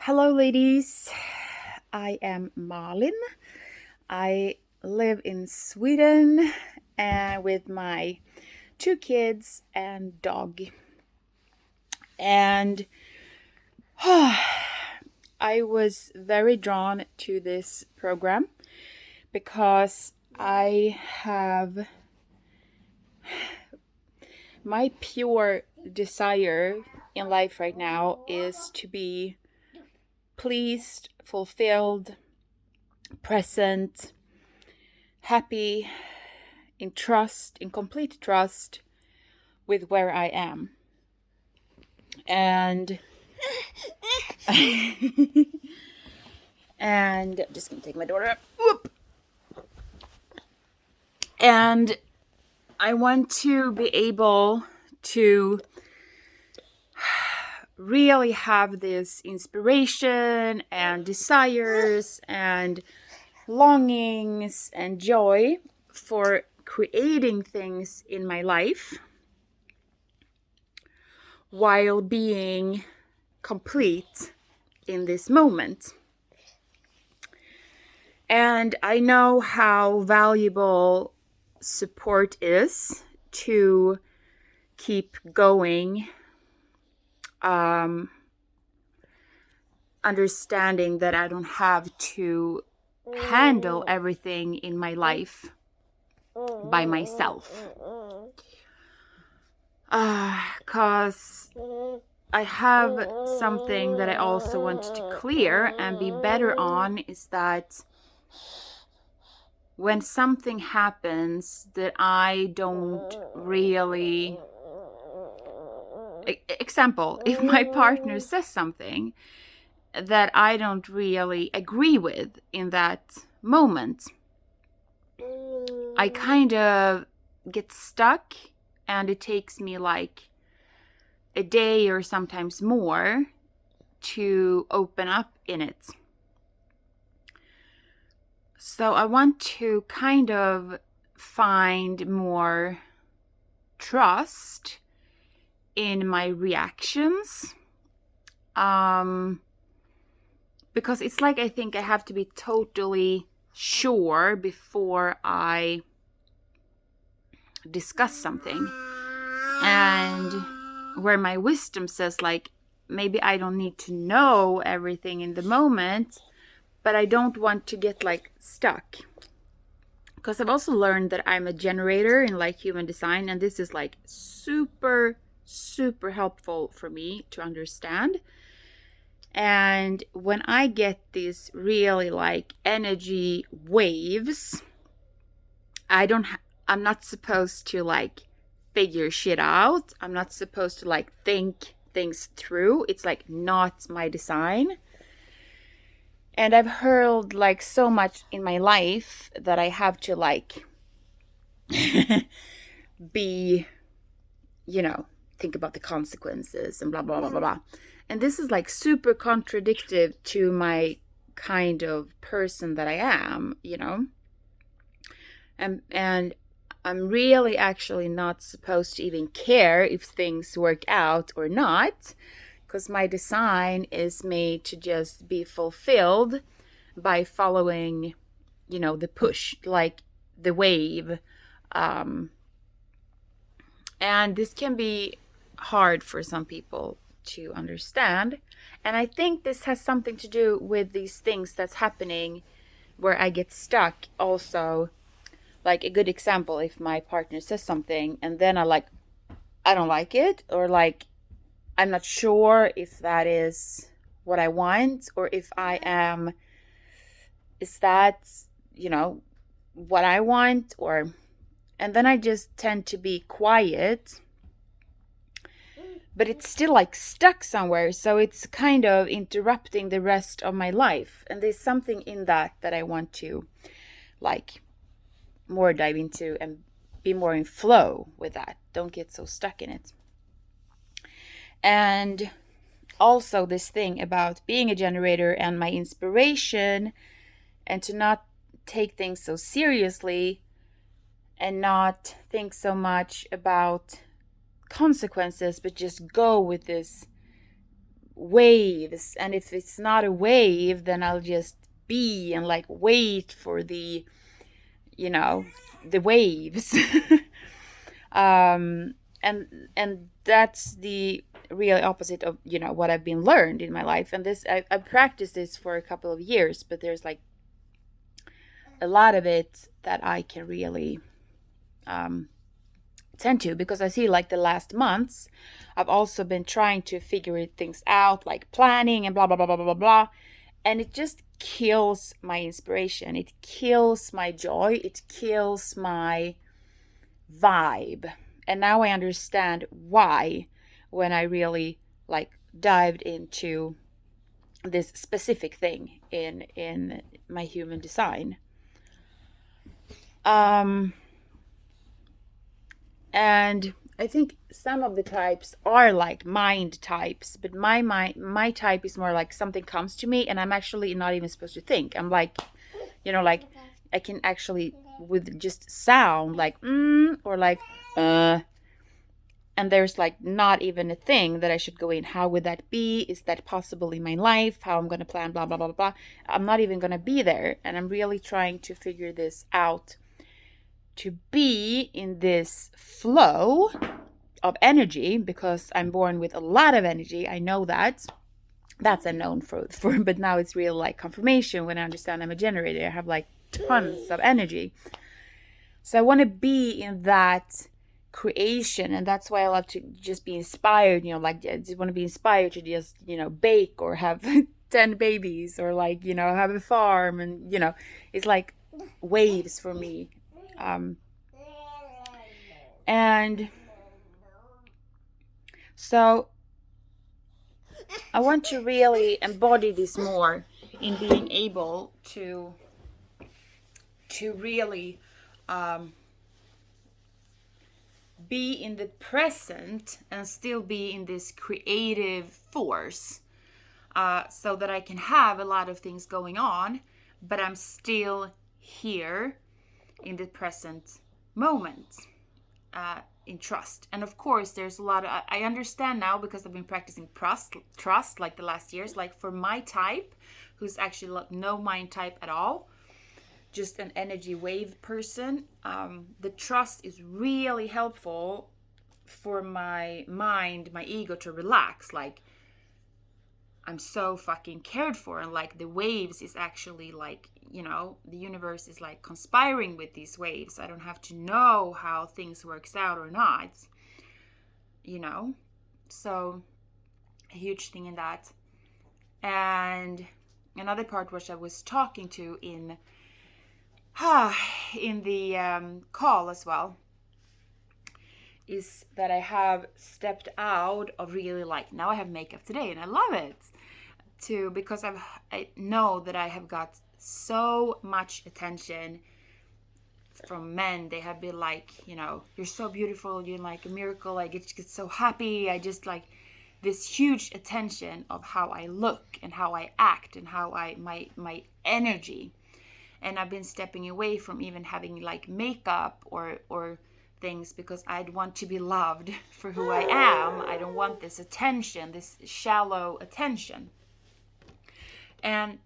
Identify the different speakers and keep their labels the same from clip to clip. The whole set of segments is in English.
Speaker 1: Hello, ladies. I am Malin. I live in Sweden with my two kids and dog. And I was very drawn to this program because I have my pure desire in life right now is to be pleased, fulfilled, present, happy, in complete trust with where I am. And and I'm just gonna take my daughter up. Whoop. And I want to be able to really have this inspiration and desires and longings and joy for creating things in my life while being complete in this moment. And I know how valuable support is to keep going, understanding that I don't have to handle everything in my life by myself. Because I have something that I also want to clear and be better on is that when something happens that I don't really... Example, if my partner says something that I don't really agree with in that moment, I kind of get stuck and it takes me like a day or sometimes more to open up in it. So I want to kind of find more trust in my reactions. Because it's like I think I have to be totally sure before I discuss something. And where my wisdom says like, maybe I don't need to know everything in the moment, but I don't want to get like stuck. Because I've also learned that I'm a generator in like human design, and this is like super helpful for me to understand. And when I get these really like energy waves, I'm not supposed to like figure shit out. I'm not supposed to like think things through. It's like not my design. And I've heard like so much in my life that I have to like be, think about the consequences and blah, blah, blah, blah, blah. And this is like super contradictory to my kind of person that I am, And I'm really actually not supposed to even care if things work out or not, because my design is made to just be fulfilled by following, the push, like the wave. And this can be hard for some people to understand. And I think this has something to do with these things that's happening where I get stuck also. Like a good example, if my partner says something and then I don't like it, or like I'm not sure if that is what I want, or if is that, what I want, and then I just tend to be quiet, but it's still like stuck somewhere. So it's kind of interrupting the rest of my life. And there's something in that I want to like more dive into and be more in flow with that. Don't get so stuck in it. And also this thing about being a generator and my inspiration, and to not take things so seriously and not think so much about consequences, but just go with this waves, and if it's not a wave, then I'll just be and like wait for the, you know, the waves. And that's the real opposite of, you know, what I've been learned in my life. And this I've practiced this for a couple of years, but there's like a lot of it that I can really tend to, because I see like the last months I've also been trying to figure things out, like planning and blah blah blah blah blah blah, and it just kills my inspiration, it kills my joy, it kills my vibe. And now I understand why, when I really like dived into this specific thing in my human design. And I think some of the types are like mind types, but my type is more like something comes to me and I'm actually not even supposed to think. I'm like, you know, like I can actually with just sound like or like and there's like not even a thing that I should go in. How would that be? Is that possible in my life? How I'm going to plan, blah, blah, blah, blah, blah. I'm not even going to be there. And I'm really trying to figure this out, to be in this flow of energy, because I'm born with a lot of energy. I know that. That's unknown for but now it's real like confirmation when I understand I'm a generator. I have like tons of energy. So I want to be in that creation, and that's why I love to just be inspired, you know, like I just want to be inspired to just, you know, bake or have 10 babies or like, you know, have a farm, and you know, it's like waves for me. And so I want to really embody this more in being able to really be in the present and still be in this creative force, so that I can have a lot of things going on, but I'm still here in the present moment, in trust. And of course there's a lot of, I understand now because I've been practicing trust like the last years, like for my type, who's actually like no mind type at all, just an energy wave person, the trust is really helpful for my mind, my ego to relax. Like I'm so fucking cared for, and like the waves is actually like, you know, the universe is like conspiring with these waves. I don't have to know how things works out or not, you know. So a huge thing in that. And another part which I was talking to in the call as well is that I have stepped out of really like, now I have makeup today and I love it too, because I know that I have got so much attention from men. They have been like, you know, you're so beautiful, you're like a miracle, I get so happy, I just like this huge attention of how I look and how I act and how my energy. And I've been stepping away from even having like makeup or things, because I'd want to be loved for who I am. I don't want this attention, this shallow attention. And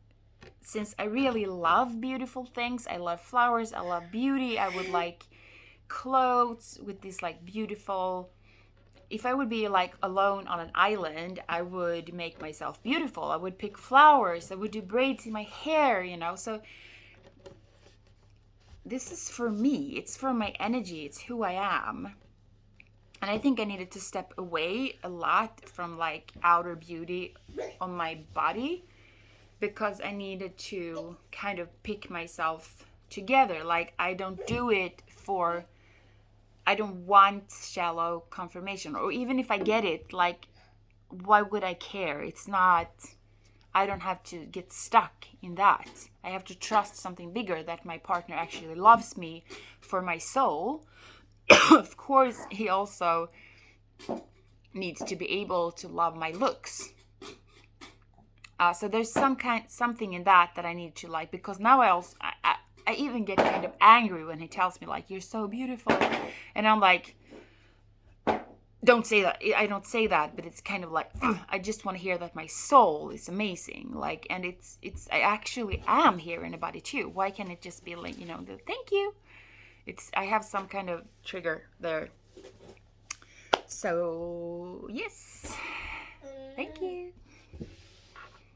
Speaker 1: since I really love beautiful things, I love flowers, I love beauty, I would like clothes with this like beautiful, if I would be like alone on an island, I would make myself beautiful. I would pick flowers, I would do braids in my hair, you know. So this is for me, it's for my energy, it's who I am. And I think I needed to step away a lot from like outer beauty on my body, because I needed to kind of pick myself together. Like I don't do it for, I don't want shallow confirmation, or even if I get it, like why would I care? It's not, I don't have to get stuck in that. I have to trust something bigger, that my partner actually loves me for my soul. Of course, he also needs to be able to love my looks. So there's something in that I need to like, because now I even get kind of angry when he tells me like, you're so beautiful. And I'm like, don't say that. I don't say that, but it's kind of like I just want to hear that my soul is amazing. Like, and it's I actually am hearing about it too. Why can't it just be like, you know, the thank you? It's I have some kind of trigger there. So yes, thank you.